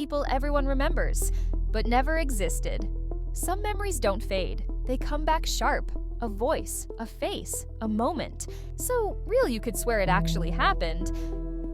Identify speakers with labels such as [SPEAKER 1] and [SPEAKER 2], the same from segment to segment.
[SPEAKER 1] people everyone remembers, but never existed. Some memories don't fade. They come back sharp. A voice, a face, a moment. So real you could swear it actually happened.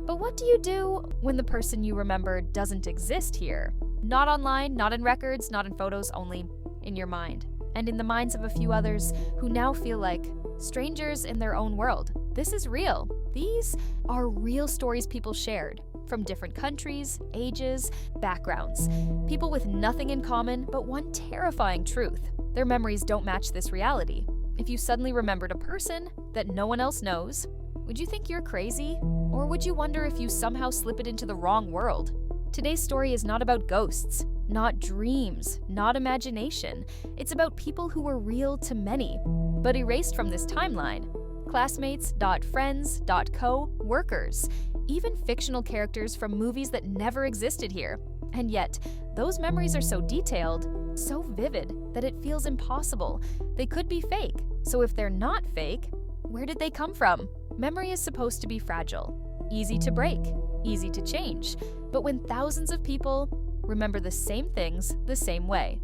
[SPEAKER 1] But what do you do when the person you remember doesn't exist here? Not online, not in records, not in photos, only in your mind. And in the minds of a few others who now feel like strangers in their own world. This is real. These are real stories people shared from different countries, ages, backgrounds. People with nothing in common but one terrifying truth. Their memories don't match this reality. If you suddenly remembered a person that no one else knows, would you think you're crazy? Or would you wonder if you somehow slip it into the wrong world? Today's story is not about ghosts, not dreams, not imagination. It's about people who were real to many, but erased from this timeline. Classmates, friends, co-workers, even fictional characters from movies that never existed here. And yet, those memories are so detailed, so vivid, that it feels impossible. They could be fake. So if they're not fake, where did they come from? Memory is supposed to be fragile, easy to break, easy to change. But when thousands of people remember the same things the same way,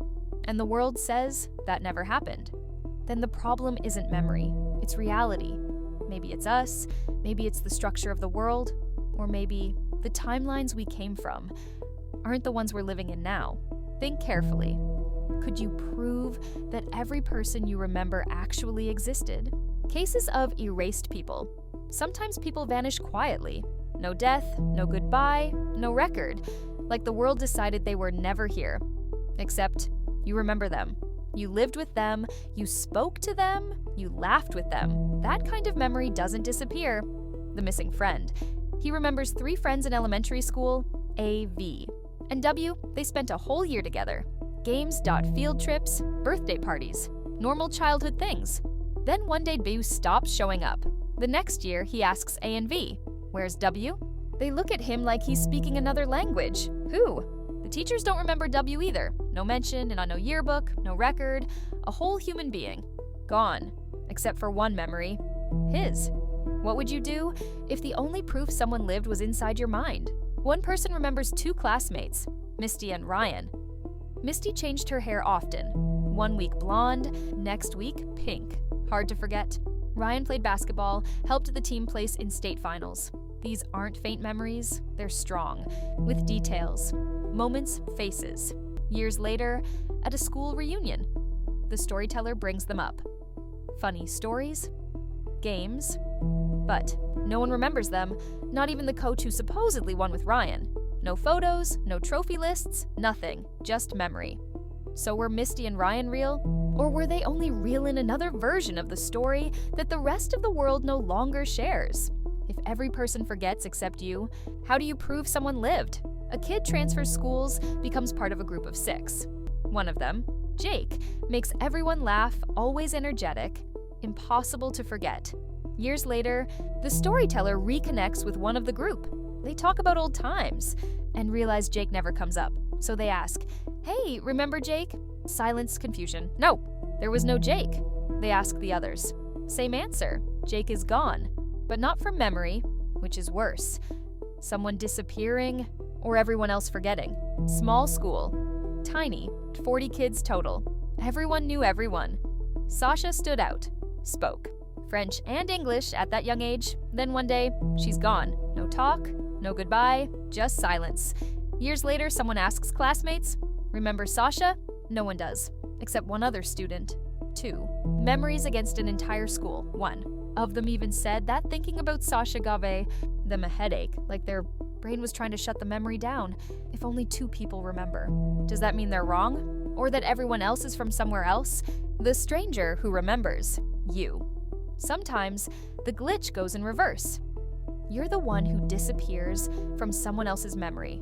[SPEAKER 1] and the world says that never happened, then the problem isn't memory, it's reality. Maybe it's us, maybe it's the structure of the world, or maybe the timelines we came from aren't the ones we're living in now. Think carefully. Could you prove that every person you remember actually existed? Cases of erased people. Sometimes people vanish quietly. No death, no goodbye, no record. Like the world decided they were never here. Except you remember them. You lived with them, you spoke to them, you laughed with them. That kind of memory doesn't disappear. The missing friend. He remembers 3 friends in elementary school, A, V. And W, they spent a whole year together. Games, field trips, birthday parties, normal childhood things. Then one day B stops showing up. The next year, he asks A and V, "Where's W?" They look at him like he's speaking another language. Who? The teachers don't remember W either. No mention, and on no yearbook, no record. A whole human being. Gone. Except for one memory. His. What would you do if the only proof someone lived was inside your mind? One person remembers 2 classmates, Misty and Ryan. Misty changed her hair often. One week blonde, next week pink. Hard to forget. Ryan played basketball, helped the team place in state finals. These aren't faint memories, they're strong, with details, moments, faces. Years later, at a school reunion, the storyteller brings them up. Funny stories, games, but no one remembers them, not even the coach who supposedly won with Ryan. No photos, no trophy lists, nothing, just memory. So were Misty and Ryan real? Or were they only real in another version of the story that the rest of the world no longer shares? If every person forgets except you, how do you prove someone lived? A kid transfers schools, becomes part of a group of 6. One of them, Jake, makes everyone laugh, always energetic, impossible to forget. Years later, the storyteller reconnects with one of the group. They talk about old times and realize Jake never comes up. So they ask, "Hey, remember Jake?" Silence, confusion. No, there was no Jake. They ask the others. Same answer. Jake is gone. But not from memory, which is worse. Someone disappearing or everyone else forgetting. Small school. Tiny. 40 kids total. Everyone knew everyone. Sasha stood out. Spoke. French and English at that young age. Then one day, she's gone. No talk, no goodbye, just silence. Years later, someone asks classmates, "Remember Sasha?" No one does, except one other student. 2. Memories against an entire school. 1. Of them even said that thinking about Sasha gave them a headache, like their brain was trying to shut the memory down. If only 2 people remember. Does that mean they're wrong? Or that everyone else is from somewhere else? The stranger who remembers. You. Sometimes, the glitch goes in reverse. You're the one who disappears from someone else's memory,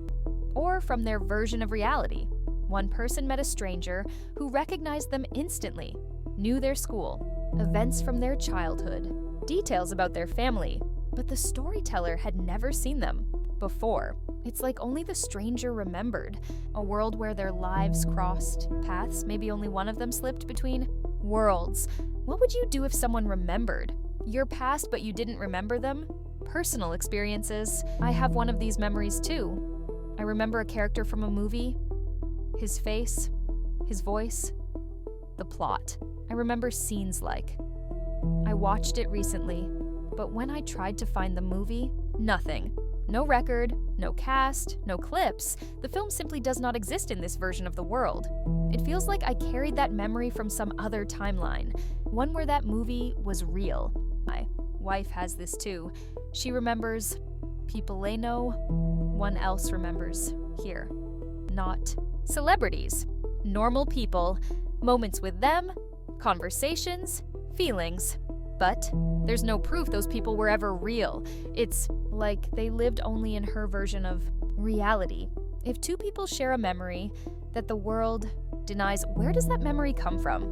[SPEAKER 1] or from their version of reality. One person met a stranger who recognized them instantly, knew their school, events from their childhood, details about their family, but the storyteller had never seen them before. It's like only the stranger remembered, a world where their lives crossed paths, maybe only one of them slipped between worlds. What would you do if someone remembered your past but you didn't remember them? Personal experiences. I have one of these memories too. I I remember a character from a movie, his face, his voice, the plot. I remember scenes like. I watched it recently, but when I tried to find the movie, nothing. No record, no cast, no clips. The film simply does not exist in this version of the world. It feels like I carried that memory from some other timeline, one where that movie was real. My wife has this too. She remembers people they know, one else remembers here. Not celebrities, normal people, moments with them, conversations, feelings. But there's no proof those people were ever real. It's like they lived only in her version of reality. If two people share a memory that the world denies, where does that memory come from?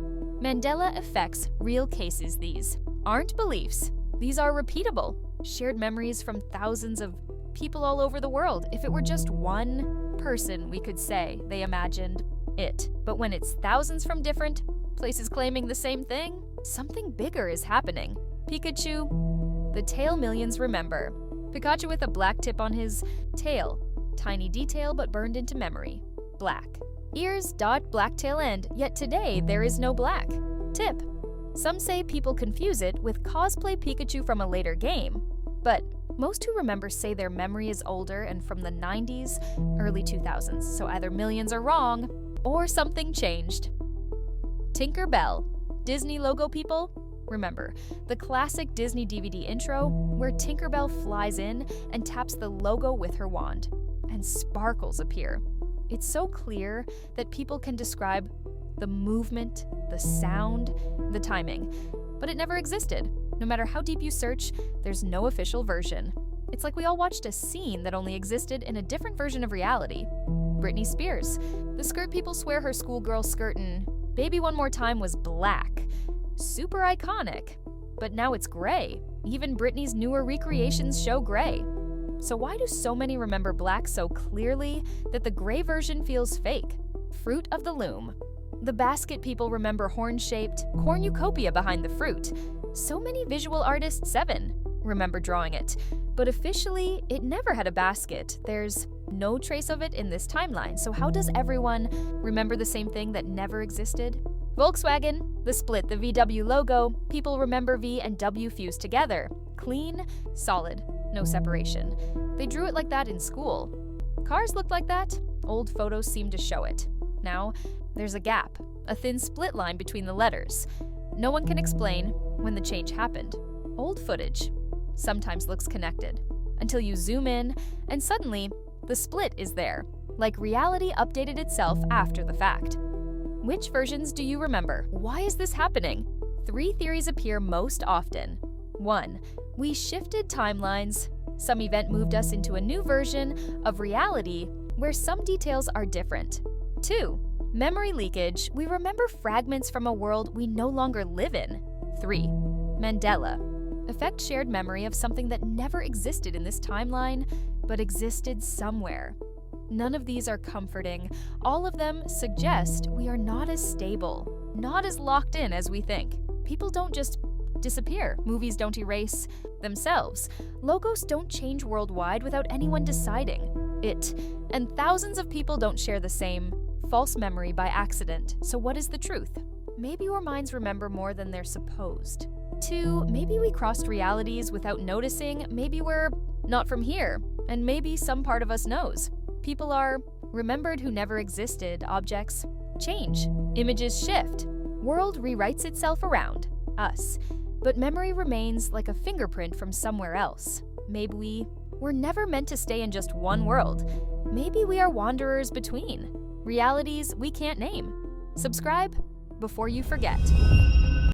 [SPEAKER 1] Mandela effects, real cases these. Aren't beliefs. These are repeatable, shared memories from thousands of people all over the world. If it were just one person, we could say they imagined it. But when it's thousands from different places claiming the same thing, something bigger is happening. Pikachu, the tail millions remember. Pikachu with a black tip on his tail. Tiny detail but burned into memory. Black. Ears dot black tail end, yet today there is no black. Tip. Some say people confuse it with cosplay Pikachu from a later game. But most who remember say their memory is older and from the 90s, early 2000s, so either millions are wrong or something changed. Tinker Bell. Disney logo people? Remember, the classic Disney DVD intro where Tinkerbell flies in and taps the logo with her wand, and sparkles appear. It's so clear that people can describe the movement, the sound, the timing, but it never existed. No matter how deep you search, there's no official version. It's like we all watched a scene that only existed in a different version of reality. Britney Spears. The skirt people swear her schoolgirl skirt in Baby One More Time was black. Super iconic. But now it's gray. Even Britney's newer recreations show gray. So why do so many remember black so clearly that the gray version feels fake? Fruit of the Loom. The basket people remember horn-shaped cornucopia behind the fruit. So many visual artists, 7, remember drawing it. But officially, it never had a basket. There's no trace of it in this timeline. So how does everyone remember the same thing that never existed? Volkswagen, the split, the VW logo, people remember V and W fused together. Clean, solid, no separation. They drew it like that in school. Cars looked like that. Old photos seem to show it. Now, there's a gap, a thin split line between the letters. No one can explain when the change happened. Old footage sometimes looks connected, until you zoom in, and suddenly, the split is there, like reality updated itself after the fact. Which versions do you remember? Why is this happening? 3 theories appear most often. 1. We shifted timelines. Some event moved us into a new version of reality where some details are different. 2. Memory leakage. We remember fragments from a world we no longer live in. 3. Mandela. Effect shared memory of something that never existed in this timeline, but existed somewhere. None of these are comforting. All of them suggest we are not as stable, not as locked in as we think. People don't just disappear. Movies don't erase themselves. Logos don't change worldwide without anyone deciding it. And thousands of people don't share the same false memory by accident. So what is the truth? Maybe your minds remember more than they're supposed. 2, maybe we crossed realities without noticing. Maybe we're not from here, and maybe some part of us knows. People are remembered who never existed. Objects change. Images shift. World rewrites itself around us. But memory remains like a fingerprint from somewhere else. Maybe we were never meant to stay in just one world. Maybe we are wanderers between realities we can't name. Subscribe before you forget.